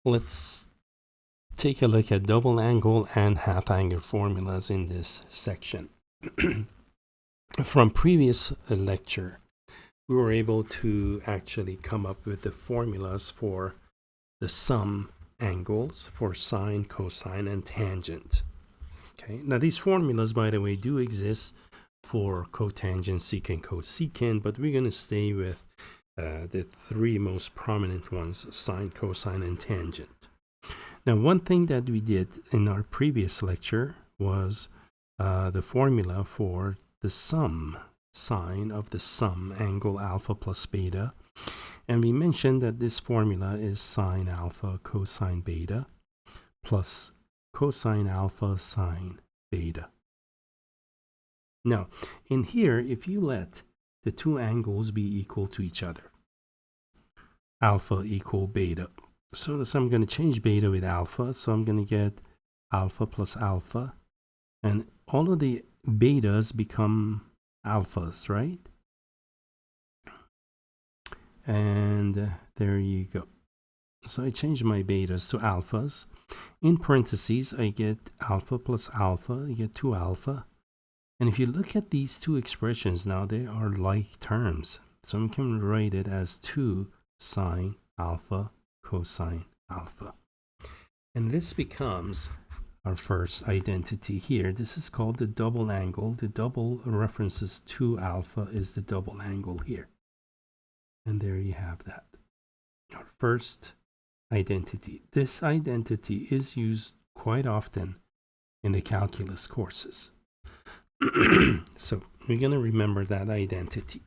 Let's take a look at double angle and half angle formulas in this section. From previous lecture, we were able to actually come up with the formulas for the sum angles for sine, cosine, and tangent. Okay, now these formulas, by the way, do exist for cotangent, secant, cosecant, but we're going to stay with the three most prominent ones, sine, cosine, and tangent. Now, one thing that we did in our previous lecture was the formula for the sum sine of the sum angle alpha plus beta. And we mentioned that this formula is sine alpha cosine beta plus cosine alpha sine beta. Now, in here, if you let the two angles be equal to each other, alpha equal beta. So I'm going to change beta with alpha. So I'm going to get alpha plus alpha. And all of the betas become alphas, right? And there you go. So I change my betas to alphas. In parentheses, I get alpha plus alpha. I get 2 alpha. And if you look at these two expressions now, they are like terms. So we can write it as 2 sine alpha cosine alpha. And this becomes our first identity here. This is called the double angle. The double references 2 alpha is the double angle here. And there you have that. Our first identity. This identity is used quite often in the calculus courses. So we're going to remember that identity.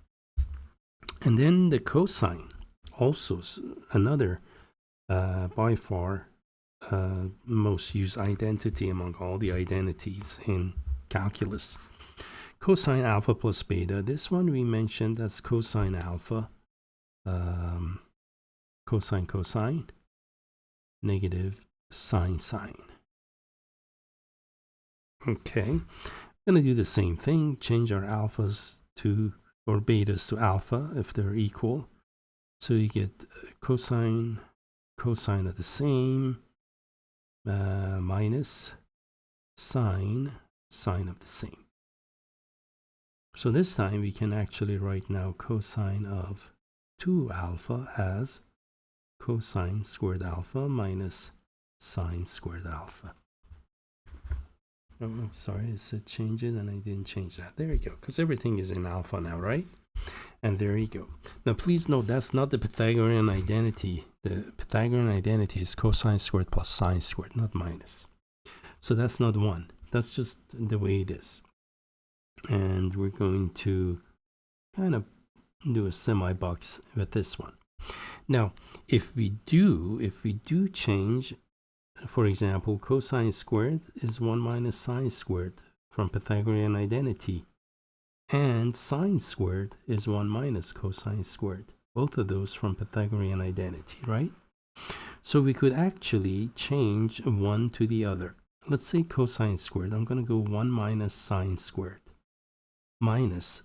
And then the cosine, also another by far most used identity among all the identities in calculus. Cosine alpha plus beta. This one we mentioned as cosine alpha, cosine cosine, negative sine sine. Okay, I'm going to do the same thing, change our alphas to, or betas to alpha if they're equal. So you get cosine, cosine of the same, minus sine, sine of the same. So this time we can actually write now cosine of 2 alpha as cosine squared alpha minus sine squared alpha. Oh, I'm sorry, it said change it and I didn't change that. There you go, because everything is in alpha now, right? And there you go. Now please note that's not the Pythagorean identity. The Pythagorean identity is cosine squared plus sine squared, not minus. So that's not 1. That's just the way it is. And we're going to kind of do a semi-box with this one. Now, if we do change, for example, cosine squared is 1 minus sine squared from Pythagorean identity. And sine squared is 1 minus cosine squared. Both of those from Pythagorean identity, right? So we could actually change one to the other. Let's say cosine squared. I'm going to go 1 minus sine squared minus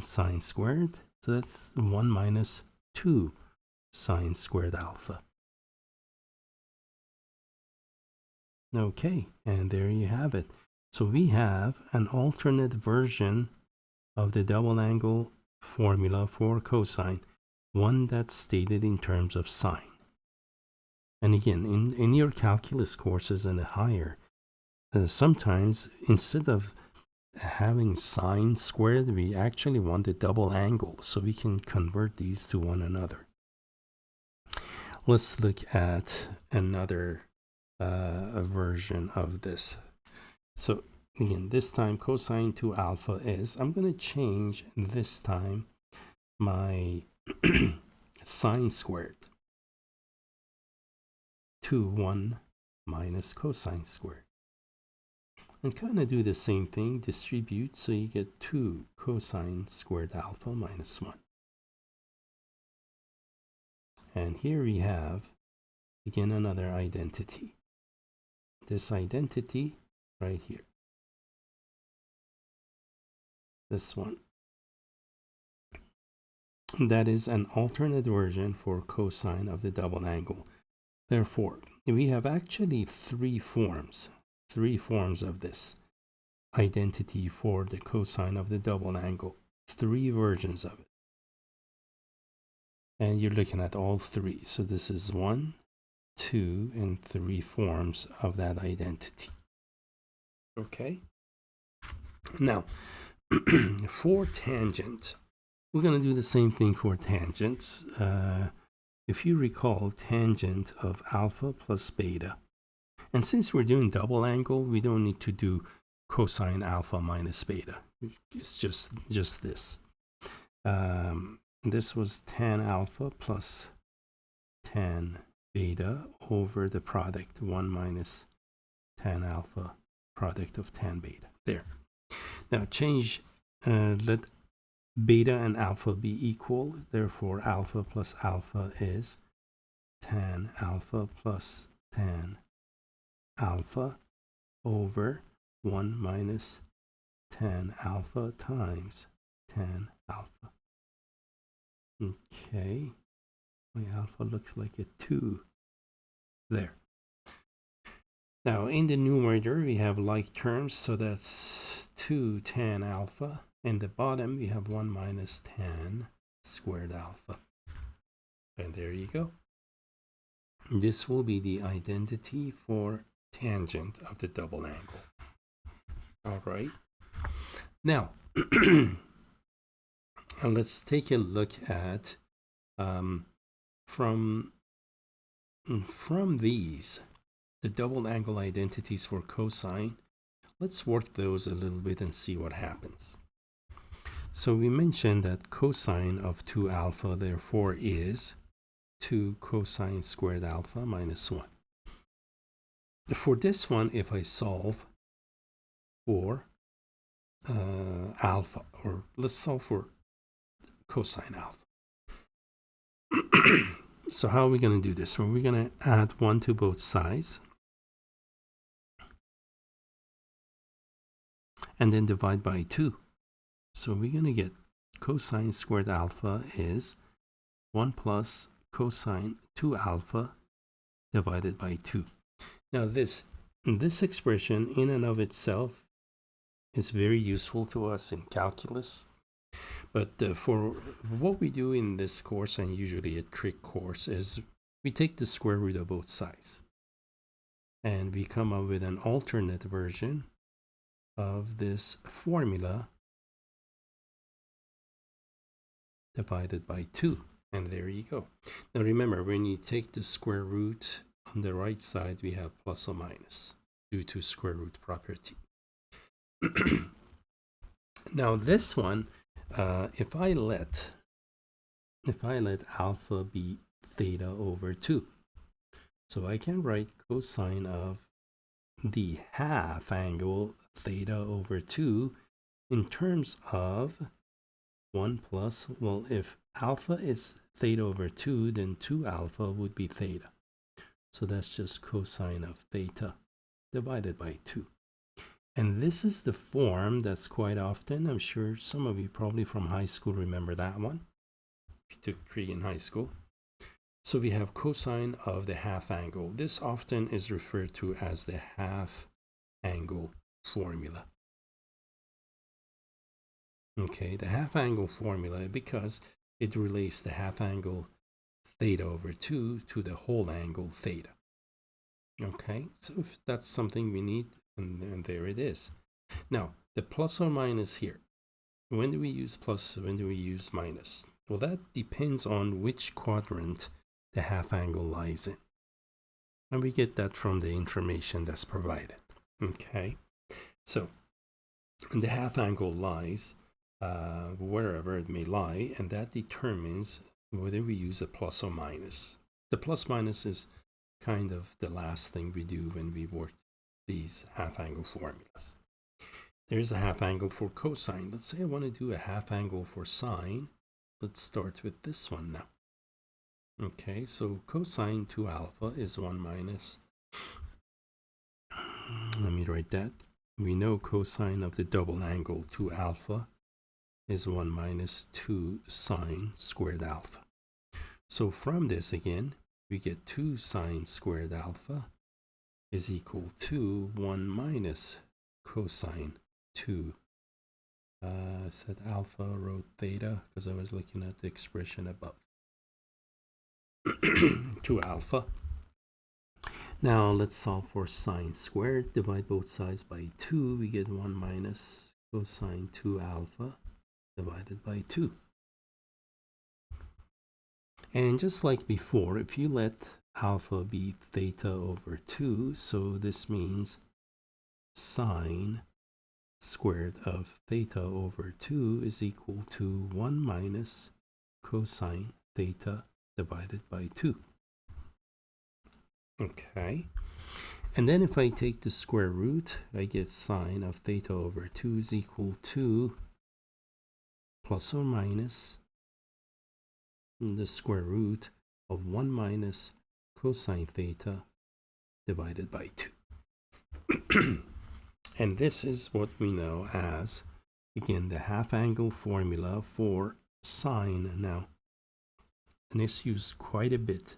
sine squared. So that's 1 minus 2 sine squared alpha. Okay, and there you have it. So we have an alternate version of the double angle formula for cosine, one that's stated in terms of sine. And again, in your calculus courses and higher, sometimes instead of having sine squared, we actually want a double angle, so we can convert these to one another. Let's look at another a version of this. So again, this time cosine 2 alpha is, I'm going to change this time my sine squared to 1 minus cosine squared. And kind of do the same thing, distribute, so you get 2 cosine squared alpha minus 1. And here we have, again, another identity. This identity right here. This one. that is an alternate version for cosine of the double angle. Therefore, we have actually three forms of this identity for the cosine of the double angle, three versions of it. And you're looking at all three. So this is 1, 2, and 3 forms of that identity. Okay. Now, for tangent, we're going to do the same thing for tangents. If you recall, tangent of alpha plus beta. And since we're doing double angle, we don't need to do cosine alpha minus beta. It's just this. This was tan alpha plus tan beta over the product 1 minus tan alpha product of tan beta. There. Now change, let beta and alpha be equal. Therefore, alpha plus alpha is tan alpha plus tan alpha over 1 minus tan alpha times tan alpha. Okay, my alpha looks like a 2 there. Now in the numerator we have like terms, so that's 2 tan alpha. In the bottom we have 1 minus tan squared alpha. And there you go. This will be the identity for tangent of the double angle. All right. Now, let's take a look at from these, the double angle identities for cosine. Let's work those a little bit and see what happens. So we mentioned that cosine of 2 alpha therefore is 2 cosine squared alpha minus 1. For this one, if I solve for alpha, or let's solve for cosine alpha. So how are we going to do this? So we're going to add 1 to both sides and then divide by 2. So we're going to get cosine squared alpha is 1 plus cosine 2 alpha divided by 2. Now this expression in and of itself is very useful to us in calculus. But for what we do in this course, and usually a trig course, is we take the square root of both sides. And we come up with an alternate version of this formula divided by 2. And there you go. Now remember, when you take the square root on the right side, we have plus or minus due to square root property. Now this one, if I let alpha be theta over 2, so I can write cosine of the half angle theta over 2 in terms of 1 plus, well, if alpha is theta over 2, then 2 alpha would be theta. So that's just cosine of theta divided by 2. And this is the form that's quite often, I'm sure some of you probably from high school remember that one, if you took trig in high school. So we have cosine of the half angle. This often is referred to as the half angle formula. Okay, the half angle formula, because it relates the half angle theta over 2 to the whole angle theta. Okay, so if that's something we need, and there it is. Now, the plus or minus here. When do we use plus? When do we use minus? Well, that depends on which quadrant the half angle lies in. And we get that from the information that's provided. Okay, so the half angle lies wherever it may lie, and that determines whether we use a plus or minus. The plus minus is kind of the last thing we do when we work these half angle formulas. There's a half angle for cosine. Let's say I want to do a half angle for sine. Let's start with this one now. Okay, so cosine 2 alpha is 1 minus, let me write that. We know cosine of the double angle 2 alpha is 1 minus 2 sine squared alpha. So from this again, we get 2 sine squared alpha is equal to 1 minus cosine 2. I said alpha, wrote theta because I was looking at the expression above. 2 alpha. Now let's solve for sine squared. Divide both sides by 2. We get 1 minus cosine 2 alpha divided by 2. And just like before, if you let alpha be theta over 2, so this means sine squared of theta over 2 is equal to 1 minus cosine theta divided by 2. Okay. And then if I take the square root, I get sine of theta over 2 is equal to plus or minus the square root of 1 minus cosine theta divided by 2. And this is what we know as, again, the half angle formula for sine now. And it's used quite a bit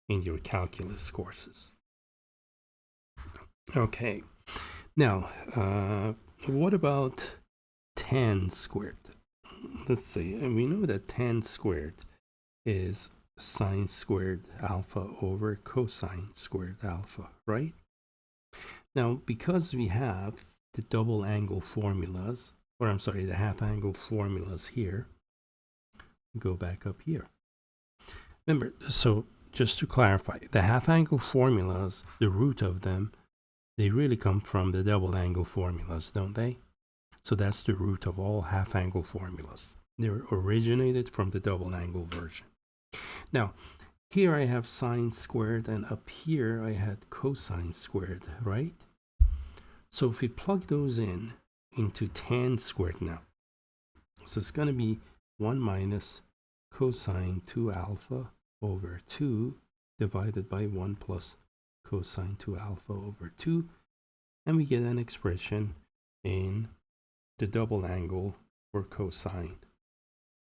in your calculus courses. Okay, now what about tan squared? Let's see, and we know that tan squared is sine squared alpha over cosine squared alpha, right? Now, because we have the double angle formulas, or I'm sorry, the half angle formulas here, go back up here. Remember, so just to clarify, the half angle formulas, the root of them, they really come from the double angle formulas, don't they? So that's the root of all half angle formulas. They're originated from the double angle version. Now, here I have sine squared, and up here I had cosine squared, right? So if we plug those into tan squared now, so it's going to be 1 minus cosine 2 alpha over 2 divided by 1 plus cosine 2 alpha over 2, and we get an expression in the double angle for cosine.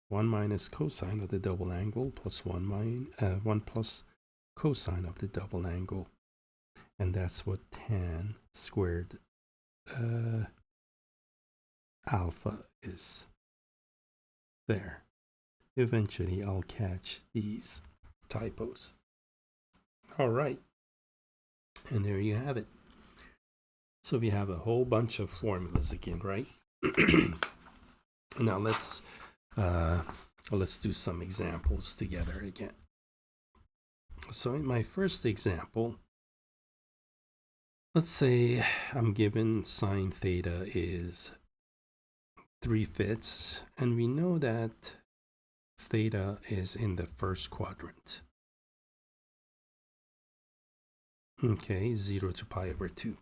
1 minus cosine of the double angle plus 1 plus cosine of the double angle. And that's what tan squared alpha is there. Eventually, I'll catch these typos. All right. And there you have it. So we have a whole bunch of formulas again, right? Now let's do some examples together again. So in my first example, let's say I'm given sine theta is 3/5, and we know that theta is in the first quadrant. Okay, 0 to pi over 2.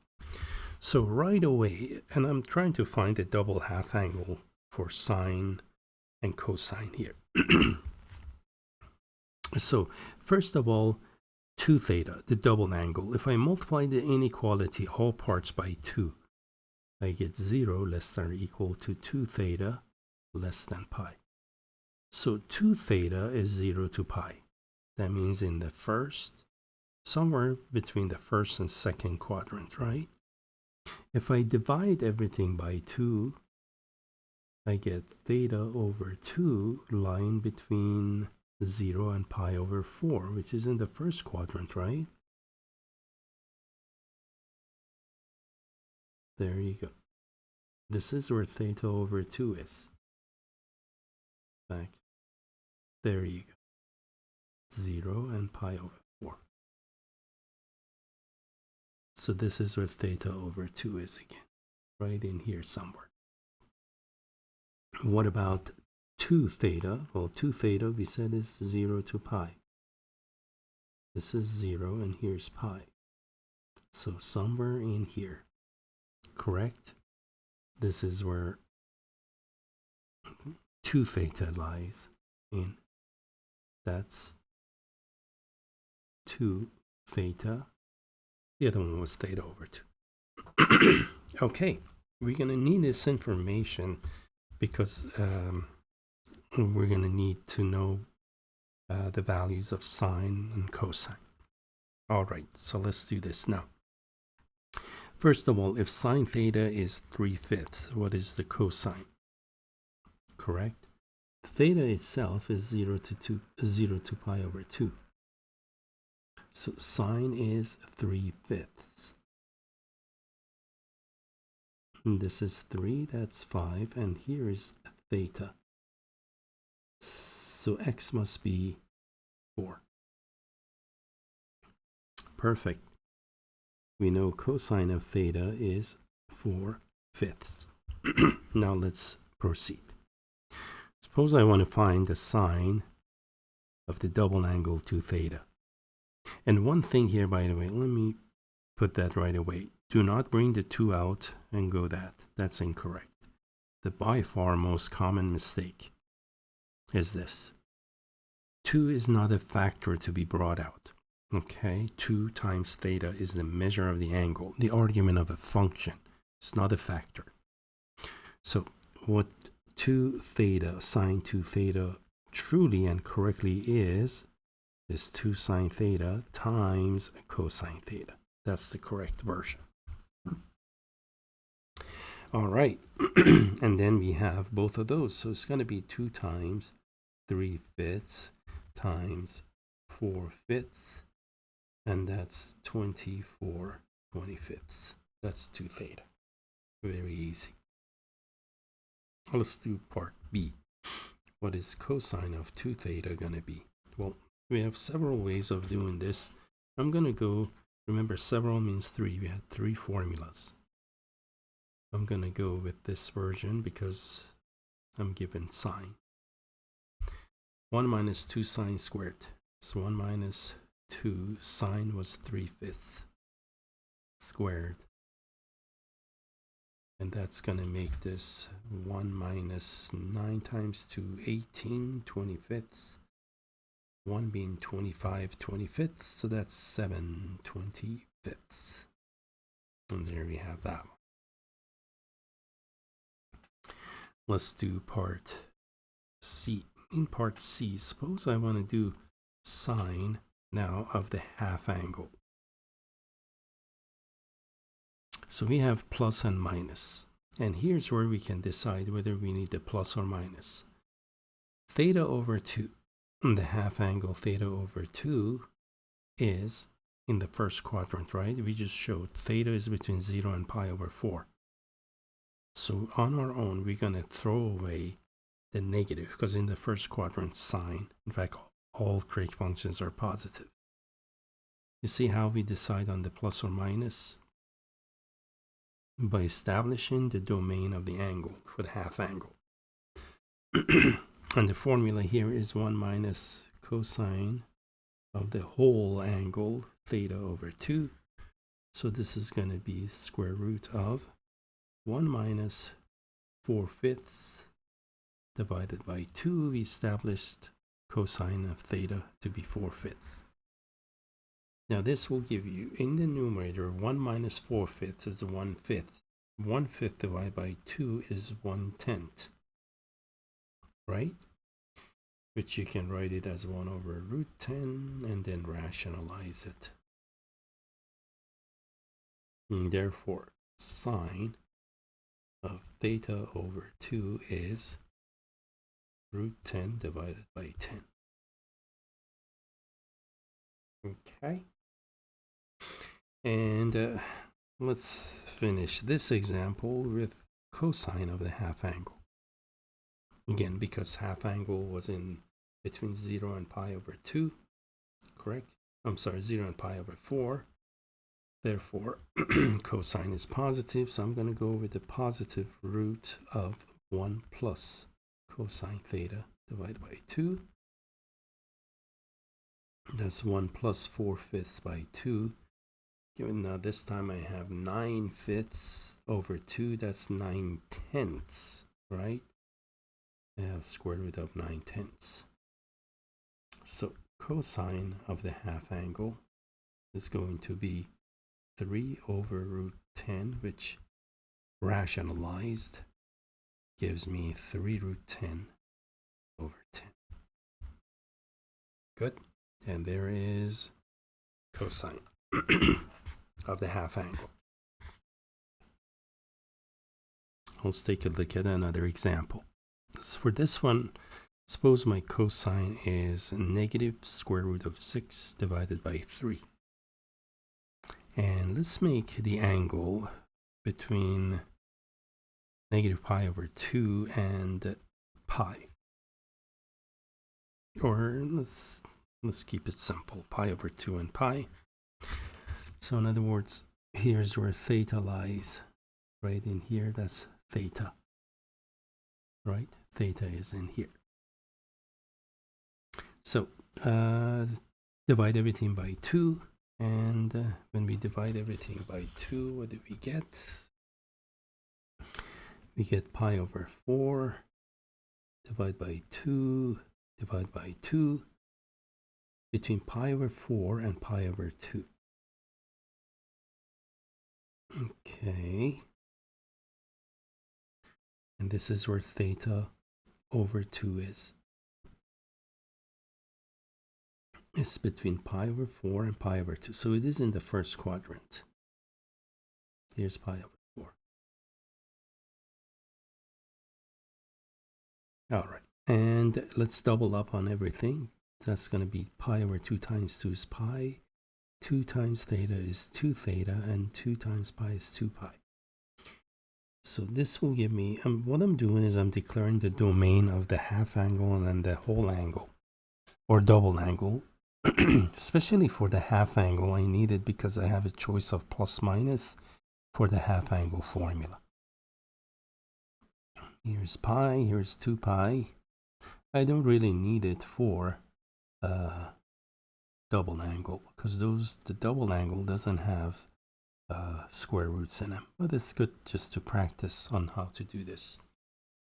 So right away, and I'm trying to find the double half angle for sine and cosine here. So first of all, 2 theta, the double angle. If I multiply the inequality all parts by 2, I get 0 less than or equal to 2 theta less than pi. So 2 theta is 0 to pi. That means in the first, somewhere between the first and second quadrant, right? If I divide everything by 2, I get theta over 2 lying between 0 and pi over 4, which is in the first quadrant, right? There you go. This is where theta over 2 is. Back. There you go. 0 and pi over 4. So this is where theta over 2 is again. Right in here somewhere. What about 2 theta? Well, 2 theta we said is 0 to pi. This is 0 and here's pi. So somewhere in here, correct? This is where 2 theta lies in. That's 2 theta. The other one was theta over 2. Okay, we're going to need this information because we're going to need to know the values of sine and cosine. All right, so let's do this now. First of all, if sine theta is 3/5, what is the cosine? Correct? Theta itself is 0 to pi over 2. So sine is 3/5. And this is 3, that's 5, and here is theta. So x must be 4. Perfect. We know cosine of theta is 4/5. Now let's proceed. Suppose I want to find the sine of the double angle 2 theta. And one thing here, by the way, let me put that right away. Do not bring the 2 out and go that. That's incorrect. The by far most common mistake is this. 2 is not a factor to be brought out. Okay, 2 times theta is the measure of the angle, the argument of a function. It's not a factor. So what 2 theta, sine 2 theta truly and correctly is 2 sine theta times cosine theta. That's the correct version. All right, and then we have both of those. So it's going to be 2 times 3/5 times 4/5, and that's 24/25. That's 2 theta. Very easy. Let's do part B. What is cosine of 2 theta going to be? Well, we have several ways of doing this. I'm going to go, remember several means 3. We had 3 formulas. I'm going to go with this version because I'm given sine. 1 minus 2 sine squared. So 1 minus 2 sine was 3/5 squared. And that's going to make this 1 minus 9 times 2, 18 25ths. 1 being 25 25ths, so that's 7 25ths. And there we have that one. Let's do part C. In part C, suppose I want to do sine now of the half angle. So we have plus and minus. And here's where we can decide whether we need the plus or minus. Theta over 2, the half angle theta over 2 is in the first quadrant, right? We just showed theta is between 0 and pi over 4. So on our own, we're going to throw away the negative because in the first quadrant, sine, in fact, all trig functions are positive. You see how we decide on the plus or minus? By establishing the domain of the angle for the half angle. And the formula here is 1 minus cosine of the whole angle, theta over 2. So this is going to be square root of 1 minus 4/5 divided by 2. We established cosine of theta to be 4/5. Now this will give you, in the numerator, 1 minus 4/5 is 1/5. 1/5 divided by 2 is 1/10. Right? Which you can write it as 1 over root 10 and then rationalize it. And therefore, sine of theta over 2 is root 10 divided by 10. Okay. And let's finish this example with cosine of the half angle. Again, because half angle was in between 0 and pi over 2, correct? I'm sorry, 0 and pi over 4. Therefore, cosine is positive, so I'm going to go with the positive root of 1 plus cosine theta divided by 2. That's 1 plus 4/5 by 2. Given now this time I have 9/5 over 2, that's 9/10, right? I have square root of 9/10. So cosine of the half angle is going to be 3 over root 10, which rationalized gives me 3 root 10 over 10. Good. And there is cosine of the half angle. Let's take a look at another example. So for this one, suppose my cosine is negative square root of 6 divided by 3. And let's make the angle between negative pi over 2 and pi. Or let's keep it simple, pi over 2 and pi. So in other words, here's where theta lies. Right in here, that's theta. Right? Theta is in here. So divide everything by 2. And when we divide everything by 2, what do we get? We get pi over 4, divide by 2, divide by 2, between pi over 4 and pi over 2. Okay. And this is where theta over 2 is. It's between pi over 4 and pi over 2. So it is in the first quadrant. Here's pi over 4. All right. And let's double up on everything. That's going to be pi over 2 times 2 is pi. 2 times theta is 2 theta. And 2 times pi is 2 pi. So this will give me, what I'm doing is I'm declaring the domain of the half angle and then the whole angle. Or double angle. Especially for the half angle, I need it because I have a choice of plus minus for the half angle formula. Here's pi, here's 2 pi. I don't really need it for double angle because the double angle doesn't have square roots in them. But it's good just to practice on how to do this.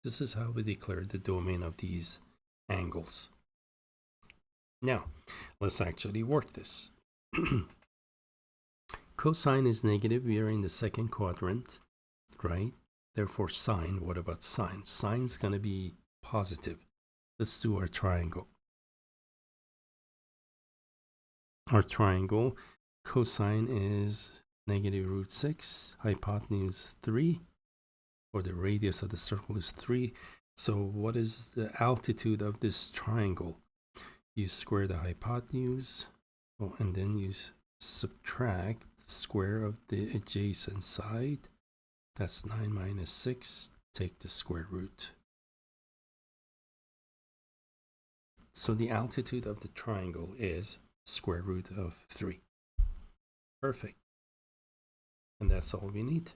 This is how we declare the domain of these angles. Now, let's actually work this. Cosine is negative. We are in the second quadrant, right? Therefore, sine, what about sine? Sine's going to be positive. Let's do our triangle. Our triangle, cosine is negative root 6, hypotenuse 3, or the radius of the circle is 3. So what is the altitude of this triangle? You square the hypotenuse, and then you subtract the square of the adjacent side. That's 9 minus 6. Take the square root. So the altitude of the triangle is square root of 3. Perfect. And that's all we need.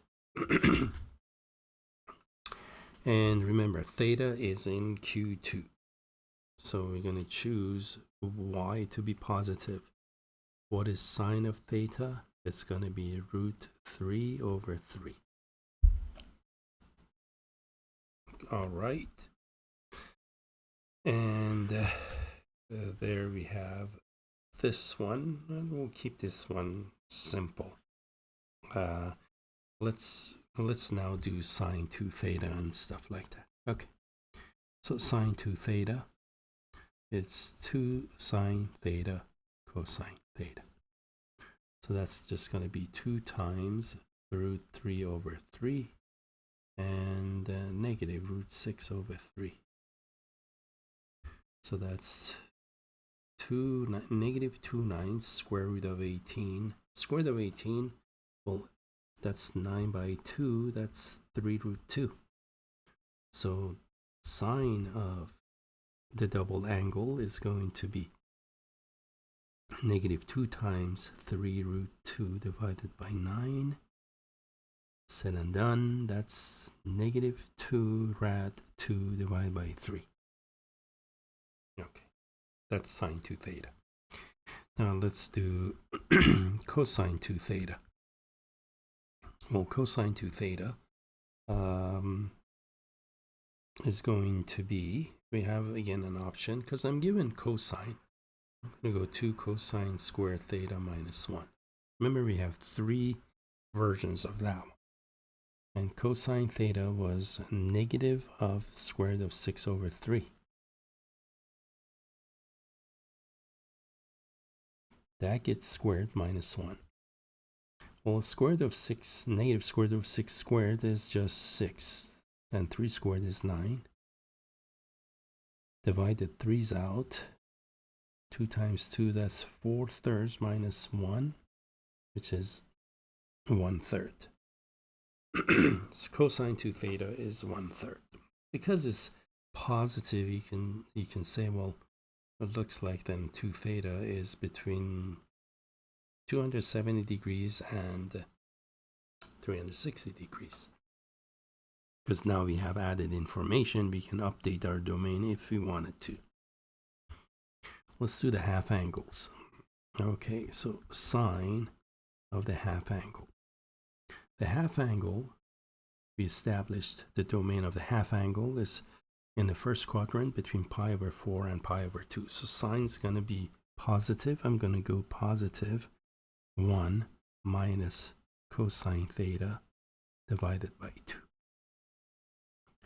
And remember, theta is in Q2. So we're going to choose y to be positive. What is sine of theta? It's going to be root 3 over 3. All right. And there we have this one. And we'll keep this one simple. Let's now do sine 2 theta and stuff like that. Okay. So sine 2 theta. It's 2 sine theta cosine theta. So that's just going to be 2 times root 3 over 3 and negative root 6 over 3. So that's negative 2 9 square root of 18. Square root of 18, well, that's 9 by 2. That's 3 root 2. So sine of the double angle is going to be negative 2 times 3 root 2 divided by 9. Said and done. That's negative 2 rad 2 divided by 3. Okay, that's sine 2 theta. Now let's do cosine 2 theta. Well, cosine 2 theta is going to be, we have again an option because I'm given cosine. I'm going to go 2 cosine squared theta minus 1. Remember, we have 3 versions of that one. And cosine theta was negative of square root of 6 over 3. That gets squared minus 1. Well, square root of 6, negative square root of 6 squared is just 6. And 3 squared is 9. Divided 3's out. 2 times 2, that's 4/3 minus 1, which is 1/3. So cosine 2 theta is 1/3. Because it's positive, you can say, well, it looks like then 2 theta is between 270 degrees and 360 degrees. Because now we have added information, we can update our domain if we wanted to. Let's do the half angles. Okay, so sine of the half angle. The half angle, we established the domain of the half angle is in the first quadrant between pi over 4 and pi over 2. So sine's going to be positive. I'm going to go positive 1 minus cosine theta divided by 2.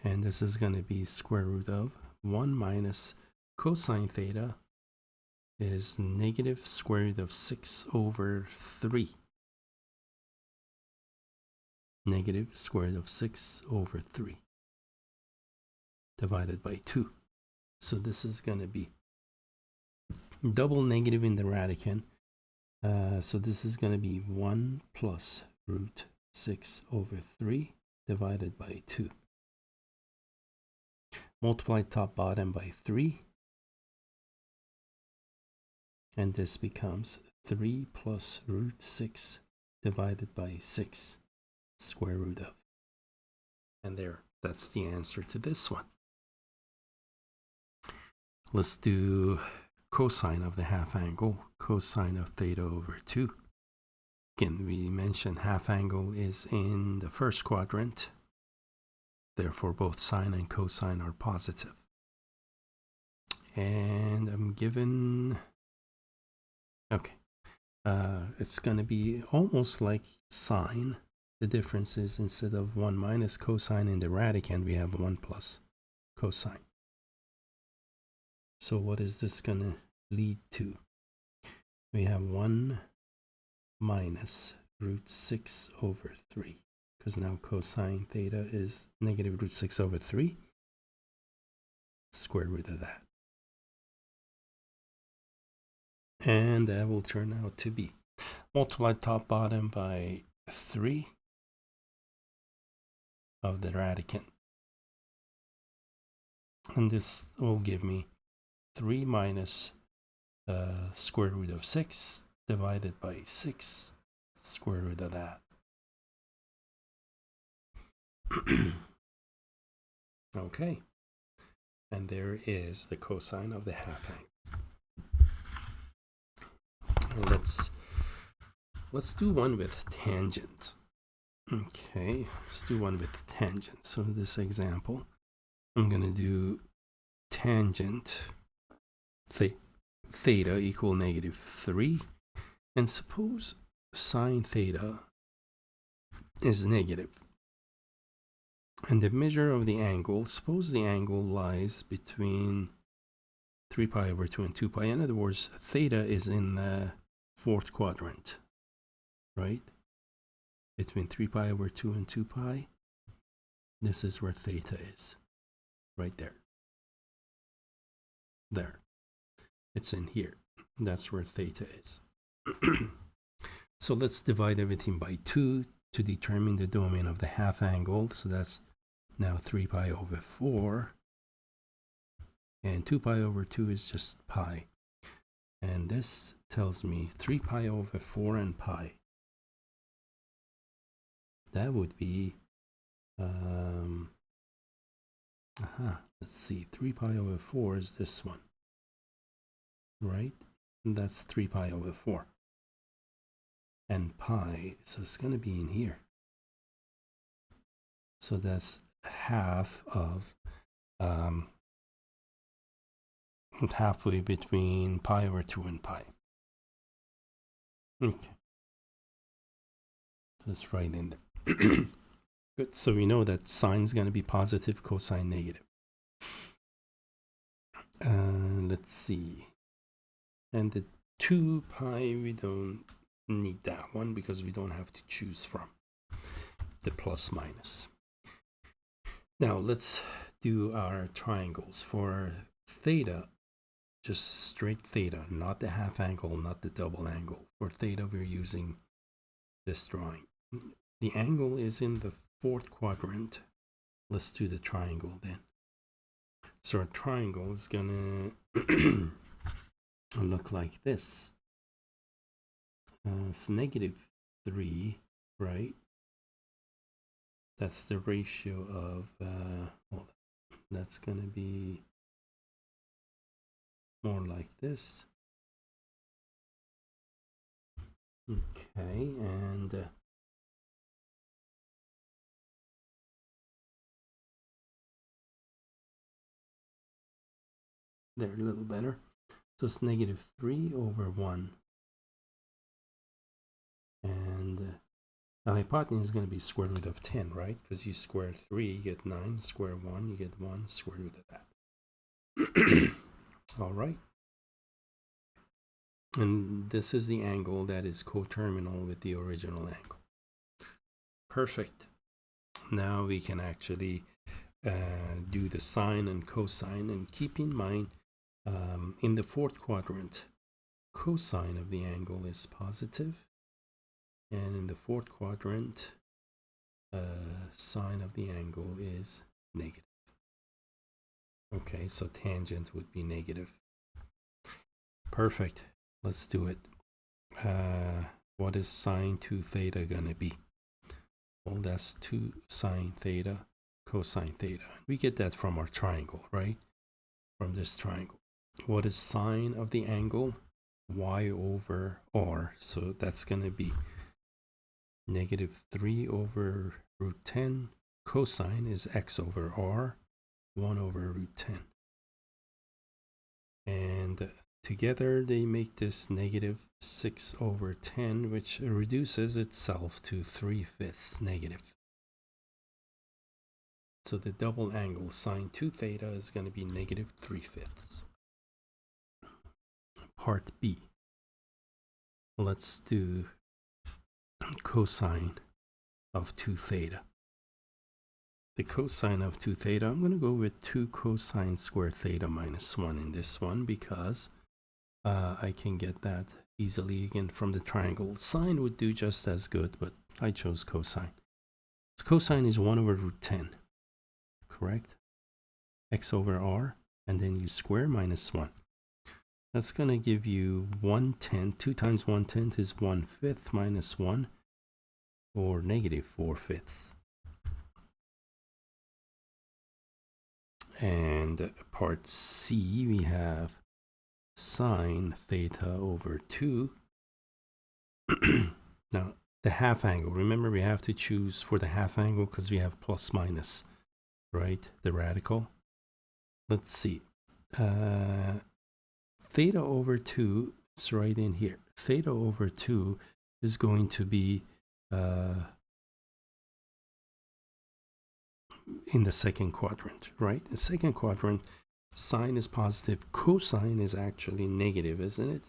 And this is going to be square root of 1 minus cosine theta is negative square root of 6 over 3. Negative square root of 6 over 3 divided by 2. So this is going to be double negative in the radicand. So this is going to be 1 plus root 6 over 3 divided by 2. Multiply top bottom by 3. And this becomes 3 plus root 6 divided by 6 square root of. And there, that's the answer to this one. Let's do cosine of the half angle. Cosine of theta over 2. Again, we mentioned half angle is in the first quadrant. Therefore, both sine and cosine are positive. And I'm given... Okay. It's going to be almost like sine. The difference is instead of 1 minus cosine in the radicand, we have 1 plus cosine. So what is this going to lead to? We have 1 minus root 6 over 3. Because now cosine theta is negative root 6 over 3. Square root of that. And that will turn out to be multiply top bottom by 3 of the radicand. And this will give me 3 minus square root of 6 divided by 6 square root of that. Okay. And there is the cosine of the half angle. And let's do one with tangent. Okay, let's do one with tangent. So in this example, I'm going to do tangent theta equal negative 3. And suppose sine theta is negative. And the measure of the angle, suppose the angle lies between 3 pi over 2 and 2 pi. In other words, theta is in the fourth quadrant, right? Between 3 pi over 2 and 2 pi. This is where theta is, right there. There. It's in here. That's where theta is. So let's divide everything by 2 to determine the domain of the half angle. So that's now 3 pi over 4. And 2 pi over 2 is just pi. And this tells me 3 pi over 4 and pi. That would be, let's see, 3 pi over 4 is this one, right? And that's 3 pi over 4. And pi, so it's going to be in here. So that's half of, halfway between pi over 2 and pi. Okay. So it's right in there. Good. So we know that sine is going to be positive, cosine negative. Let's see. And the 2 pi, we don't need that one because we don't have to choose from the plus minus. Now let's do our triangles. For theta, just straight theta, not the half angle, not the double angle. For theta, we're using this drawing. The angle is in the 4th quadrant. Let's do the triangle then. So our triangle is gonna look like this. It's -3, right? That's the ratio of, well, that's gonna be more like this. Okay, and they're a little better. So it's -3 over 1. And the hypotenuse is going to be square root of 10, right? Because you square 3, you get 9. Square 1, you get 1. Square root of that. All right. And this is the angle that is coterminal with the original angle. Perfect. Now we can actually do the sine and cosine. And keep in mind, in the 4th quadrant, cosine of the angle is positive. And in the 4th quadrant, sine of the angle is negative. Okay, so tangent would be negative. Perfect. Let's do it. What is sine 2 theta gonna be? Well, that's 2 sine theta cosine theta. We get that from our triangle, right? From this triangle. What is sine of the angle? Y over r. So that's gonna be -3 over root 10. Cosine is x over r, 1 over root 10. And together they make this -6 over 10, which reduces itself to 3/5 negative. So the double angle sine 2 theta is going to be -3/5. Part B. Let's do cosine of 2 theta. The cosine of 2 theta, I'm going to go with 2 cosine squared theta minus 1 in this one because I can get that easily again from the triangle. Sine would do just as good, but I chose cosine. So cosine is 1 over root 10, correct? X over r, and then you square minus 1. That's going to give you 1/10. 2 times 1/10 is 1/5 minus 1, or -4/5. And part C, we have sine theta over 2. Now, the half angle. Remember, we have to choose for the half angle because we have plus minus, right? The radical. Let's see. Theta over 2 is right in here. Theta over 2 is going to be in the 2nd quadrant, right? The 2nd quadrant, sine is positive, cosine is actually negative, isn't it?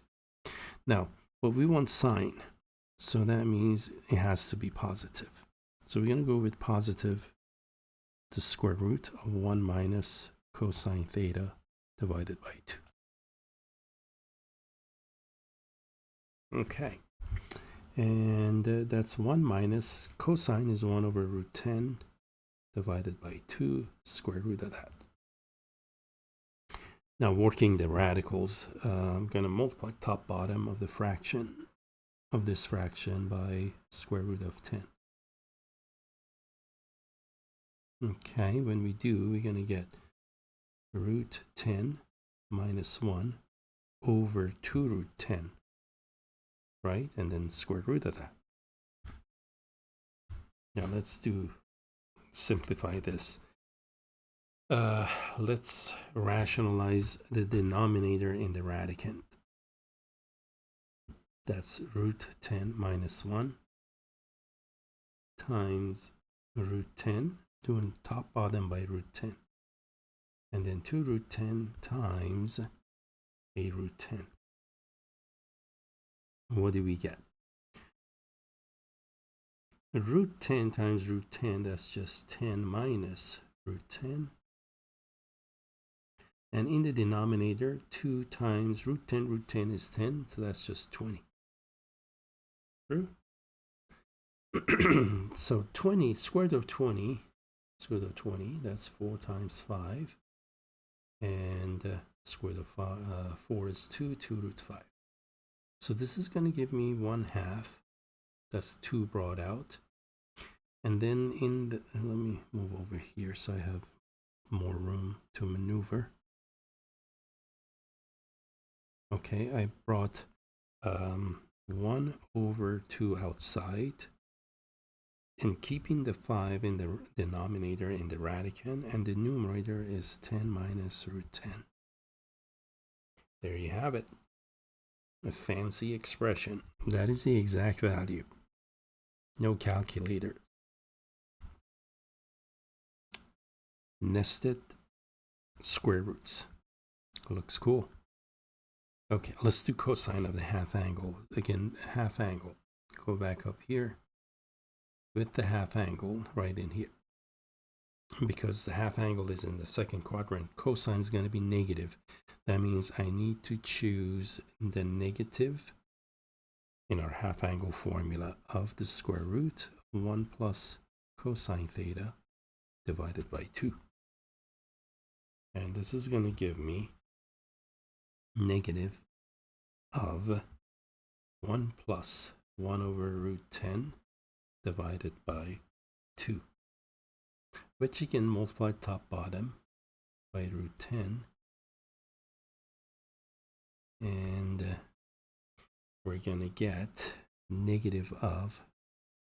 Now, but we want sine, so that means it has to be positive. So we're going to go with positive, the square root of 1 minus cosine theta divided by 2. Okay, and that's 1 minus cosine is 1 over root 10 divided by 2, square root of that. Now working the radicals, I'm going to multiply top bottom of the fraction of this fraction by square root of 10. Okay, when we do, we're going to get root 10 minus 1 over 2 root 10, right? And then square root of that. Now let's simplify this. Let's rationalize the denominator in the radicand. That's root 10 minus 1 times root 10, doing top bottom by root 10. And then 2 root 10 times a root 10. What do we get? Root 10 times root 10, that's just 10 minus root 10. And in the denominator, 2 times root 10 is 10, so that's just 20. True? So 20, square root of 20, that's 4 times 5. And square root of 4 is 2 root 5. So this is going to give me 1/2. That's 2 brought out. And then in the, let me move over here so I have more room to maneuver. Okay, I brought 1/2 outside and keeping the 5 in the denominator in the radicand, and the numerator is 10 minus root 10. There you have it. A fancy expression. That is the exact value. No calculator. Nested square roots. Looks cool. Okay, let's do cosine of the half angle. Again, half angle. Go back up here with the half angle right in here. Because the half angle is in the second quadrant, cosine is going to be negative. That means I need to choose the negative in our half angle formula of the square root 1 plus cosine theta divided by 2. And this is going to give me negative of 1 plus 1 over root 10 divided by 2, which you can multiply top bottom by root 10, and we're going to get negative of,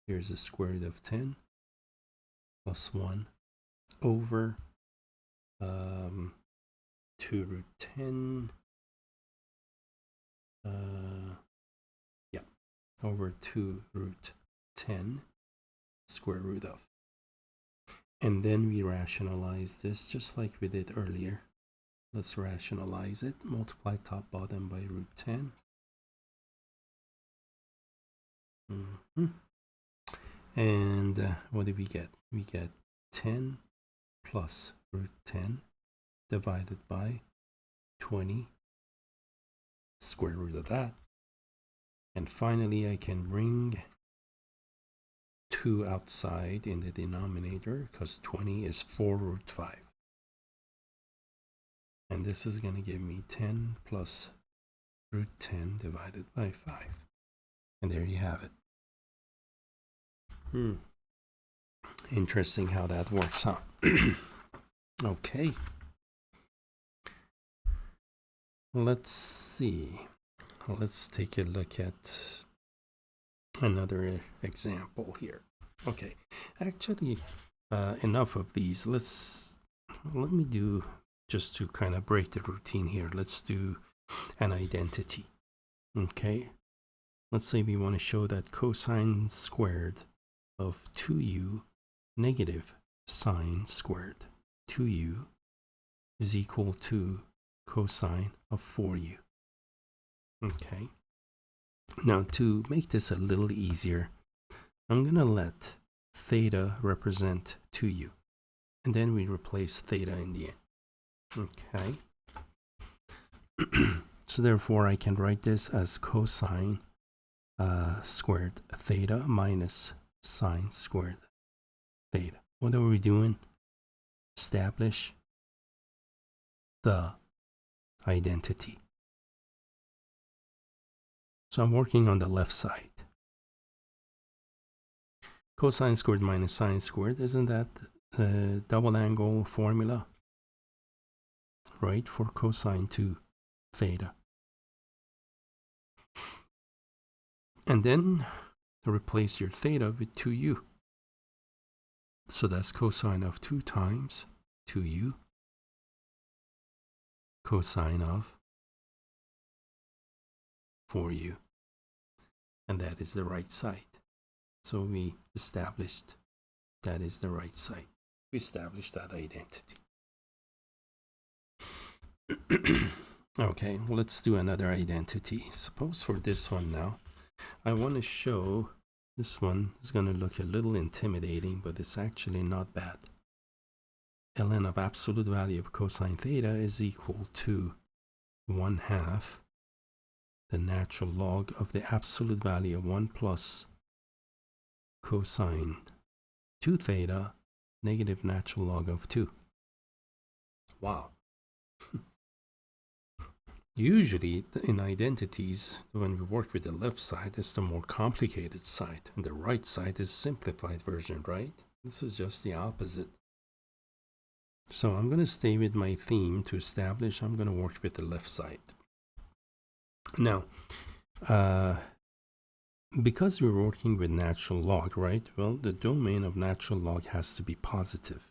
here's the square root of 10 plus 1 over 2 root 10, over 2 root 10 square root of. And then we rationalize this just like we did earlier. Let's rationalize it. Multiply top bottom by root 10. And what do we get? We get 10 plus root 10 divided by 20 square root of that. And finally, I can bring 2 outside in the denominator because 20 is 4 root 5. And this is going to give me 10 plus root 10 divided by 5. And there you have it. Interesting how that works out. Okay. Let's see. Let's take a look at another example here. Okay, actually, enough of these. Let me do, just to kind of break the routine here, let's do an identity. Okay, let's say we want to show that cosine squared of 2u negative sine squared 2u is equal to cosine of 4u. Okay, now to make this a little easier, I'm going to let theta represent 2u, and then we replace theta in the end. Okay, so therefore I can write this as cosine squared theta minus sine squared theta. What are we doing? Establish the identity. So I'm working on the left side. Cosine squared minus sine squared, isn't that the double angle formula, right, for cosine to theta? And then replace your theta with 2u. So that's cosine of 2 times 2u cosine of 4u. And that is the right side. So we established That is the right side. We established that identity. Okay, let's do another identity. Suppose for this one now, I want to show this one is going to look a little intimidating, but it's actually not bad. ln of absolute value of cosine theta is equal to 1/2 the natural log of the absolute value of 1 plus cosine 2 theta negative natural log of 2. Wow. Usually in identities, when we work with the left side, it's the more complicated side, and the right side is simplified version, right? This is just the opposite. So I'm going to stay with my theme to establish I'm going to work with the left side. Now, because we're working with natural log, right? Well, the domain of natural log has to be positive.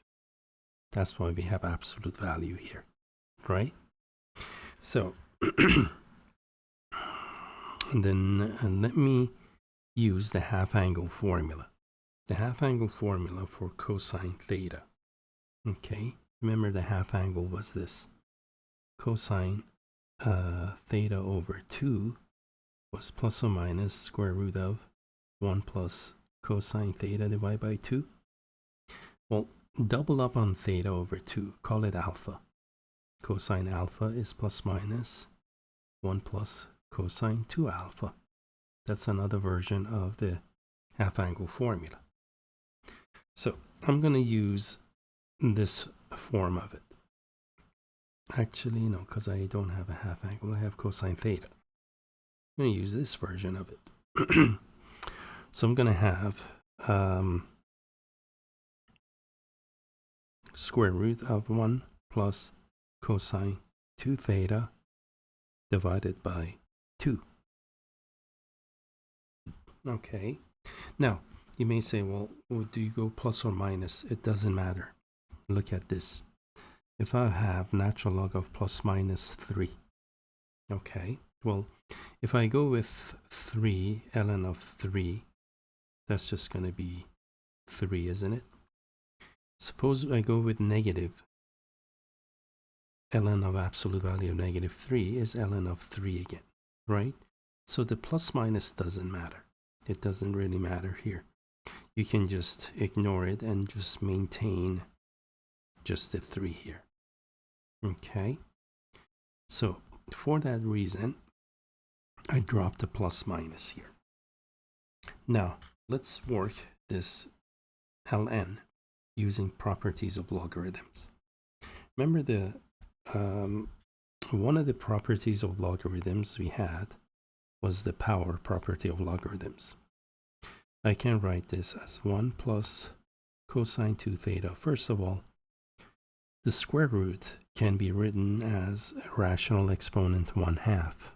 That's why we have absolute value here, right? So, and then let me use the half angle formula. The half angle formula for cosine theta. Okay, remember the half angle was this. Cosine theta over 2 was plus or minus square root of 1 plus cosine theta divided by 2. Well, double up on theta over 2, call it alpha. Cosine alpha is plus minus 1 plus cosine 2 alpha. That's another version of the half angle formula. So I'm going to use this form of it. Actually, no, because I don't have a half angle, I have cosine theta. I'm going to use this version of it. So I'm going to have square root of 1 plus cosine 2 theta divided by 2. Okay. Now, you may say, well, do you go plus or minus? It doesn't matter. Look at this. If I have natural log of plus minus 3, okay, well, if I go with 3, ln of 3, that's just going to be 3, isn't it? Suppose I go with negative. ln of absolute value of negative 3 is ln of 3 again, right? So the plus minus doesn't matter. It doesn't really matter here. You can just ignore it and just maintain just the 3 here. Okay, so for that reason, I dropped the plus minus here. Now, let's work this ln using properties of logarithms. Remember the one of the properties of logarithms we had was the power property of logarithms. I can write this as 1 plus cosine 2 theta. First of all, the square root can be written as a rational exponent 1/2.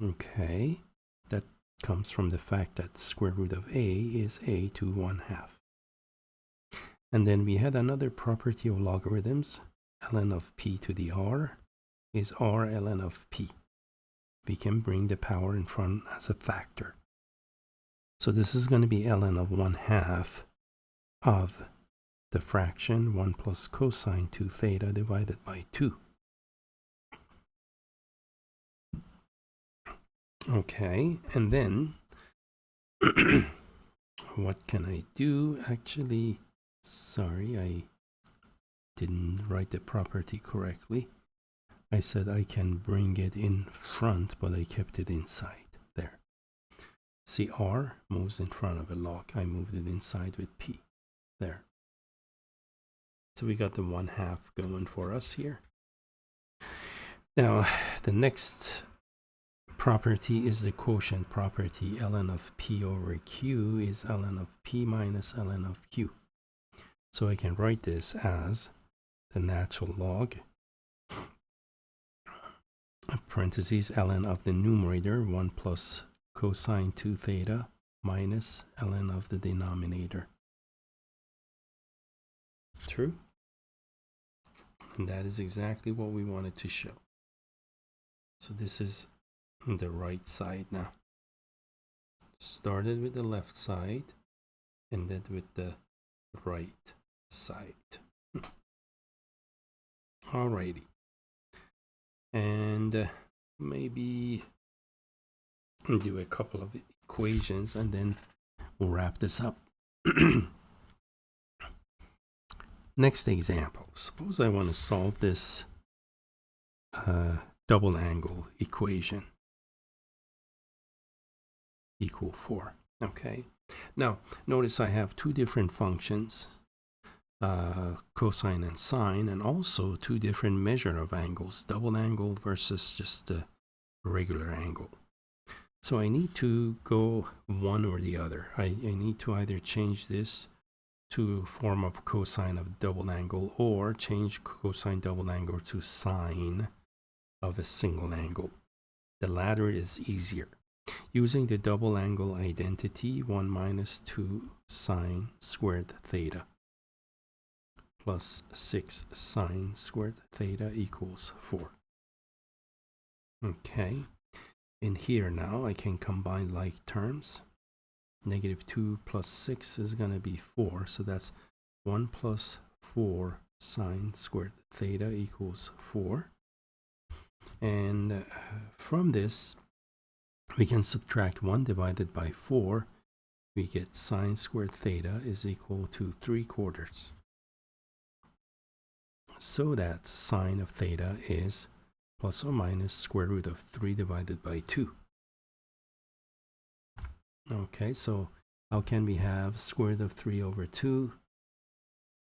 Okay, that comes from the fact that square root of a is a to 1/2. And then we had another property of logarithms, ln of p to the r is r ln of p. We can bring the power in front as a factor. So this is going to be ln of 1/2 of the fraction 1 plus cosine 2 theta divided by 2. Okay, and then what can I do? Actually, sorry, I didn't write the property correctly. I said I can bring it in front, but I kept it inside there. See, r moves in front of a log. I moved it inside with p there. So we got the 1/2 going for us here. Now, the next property is the quotient property. Ln of p over q is ln of p minus ln of q. So I can write this as the natural log, parentheses, ln of the numerator, 1 plus cosine 2 theta minus ln of the denominator. True? And that is exactly what we wanted to show. So this is the right side now. Started with the left side, ended with the right side. Alrighty. And maybe do a couple of equations and then we'll wrap this up. Next example. Suppose I want to solve this double angle equation equal 4. Okay. Now, notice I have two different functions, cosine and sine, and also two different measure of angles, double angle versus just a regular angle. So I need to go one or the other. I need to either change this to form of cosine of double angle or change cosine double angle to sine of a single angle. The latter is easier. Using the double angle identity, 1 minus 2 sine squared theta plus 6 sine squared theta equals 4. Okay. In here now, I can combine like terms. Negative 2 plus 6 is going to be 4. So that's 1 plus 4 sine squared theta equals 4. And from this, we can subtract 1 divided by 4. We get sine squared theta is equal to 3/4. So that sine of theta is plus or minus square root of 3 divided by 2. Okay, so how can we have square root of 3 over 2?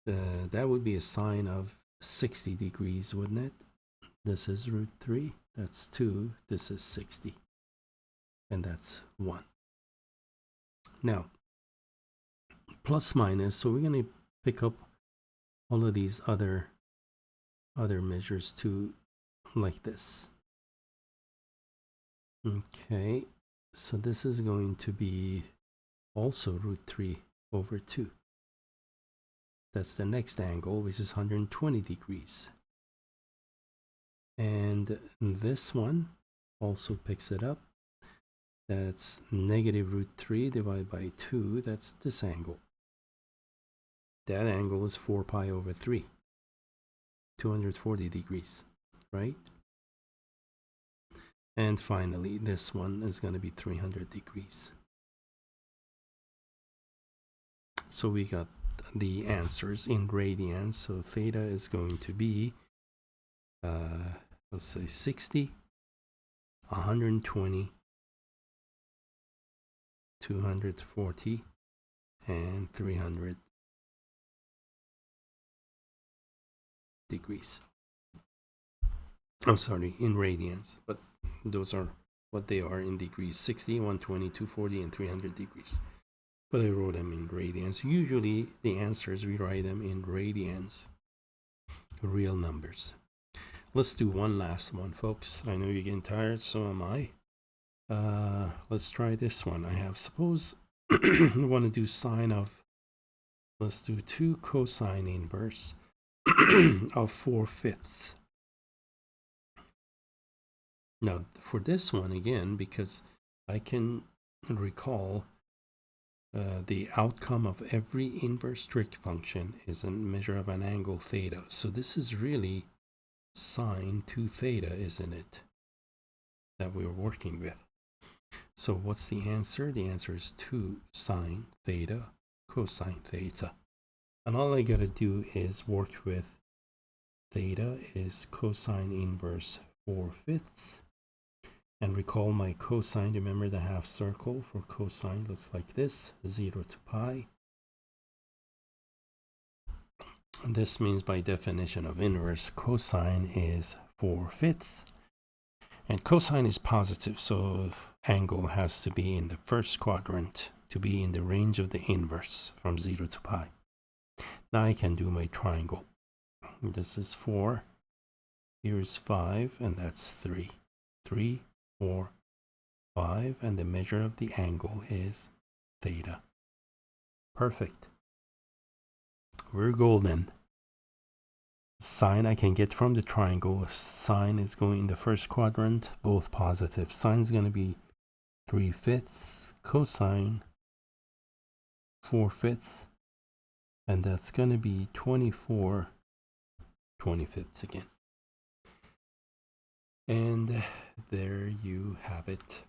That would be a sine of 60 degrees, wouldn't it? This is root 3. That's 2. This is 60. And that's 1. Now, plus minus, so we're going to pick up all of these other measures too, like this. Okay, so this is going to be also root 3 over 2. That's the next angle, which is 120 degrees. And this one also picks it up. That's negative root 3 divided by 2. That's this angle. That angle is 4 pi over 3. 240 degrees, right? And finally, this one is going to be 300 degrees. So we got the answers in radians. So theta is going to be, let's say 60, 120, 240, and 300 degrees. I'm sorry, in radians, but those are what they are in degrees: 60, 120, 240, and 300 degrees. But I wrote them in radians. Usually the answers, we write them in radians, real numbers. Let's do one last one, folks. I know you're getting tired, so am I. Let's try this one. I have, suppose I want to do sine of, let's do 2 cosine inverse of 4/5. Now, for this one, again, because I can recall the outcome of every inverse strict function is a measure of an angle theta. So this is really sine 2 theta, isn't it, that we're working with? So what's the answer? The answer is 2 sine theta cosine theta. And all I gotta do is work with theta is cosine inverse 4/5. And recall my cosine. Remember the half circle for cosine looks like this, 0 to pi. And this means by definition of inverse, cosine is 4/5. And cosine is positive, so angle has to be in the first quadrant to be in the range of the inverse from 0 to pi. Now I can do my triangle. This is 4. Here's 5, and that's 3. 3, 4, 5, and the measure of the angle is theta. Perfect. We're golden. Sine I can get from the triangle. Sine is going in the first quadrant, both positive. Sine is going to be 3/5. Cosine 4/5, and that's going to be 24 25ths again. And there you have it.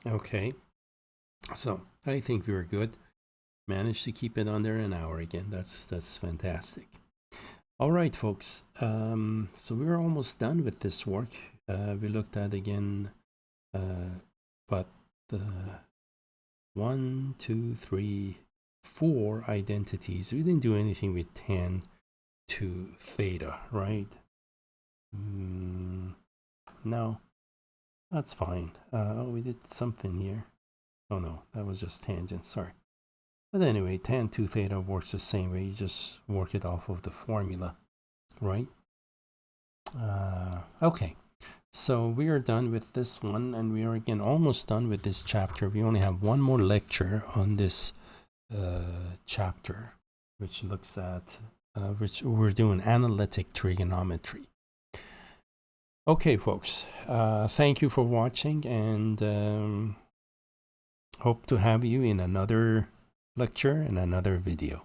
Okay, so I think we were good. Managed to keep it under an hour again. That's fantastic. All right, folks. So we're almost done with this work. We looked at again, but the 1, 2, 3, 4 identities. We didn't do anything with tan to theta, right? No, that's fine. We did something here. Oh no, that was just tangent. Sorry. But anyway, tan 2 theta works the same way. You just work it off of the formula, right? Okay, so we are done with this one, and we are again almost done with this chapter. We only have one more lecture on this chapter, which looks at which we're doing analytic trigonometry. Okay, folks, thank you for watching, and hope to have you in another lecture and another video.